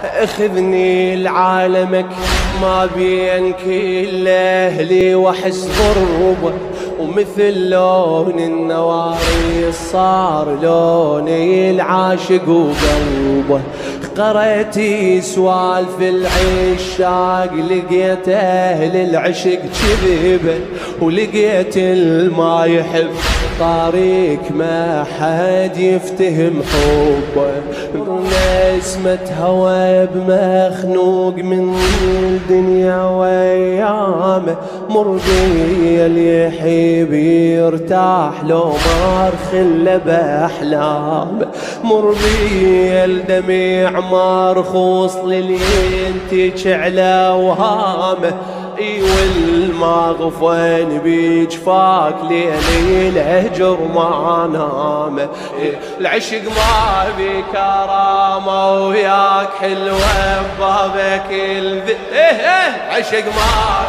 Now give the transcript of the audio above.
اخذني لعالمك ما بين كل اهلي واحس غربة، ومثل لون النواري صار لوني العاشق وقلبه. قرأت سوالف العشاق لقيت اهل العشق كذبة، ولقيت الما يحب طريق ما حد يفتهم حبه. نسمة هوى بمخنوق من الدنيا ويامه، مر بي اللي يحب يرتاح لو ما خله باحلامه. مر بي الدمع مرخوص للي ينتج على وهامه. اي والمغفن بجفاك ليلي الهجر ما نام. العشق ما بكرامه وياك حلوه ببابك عشق ما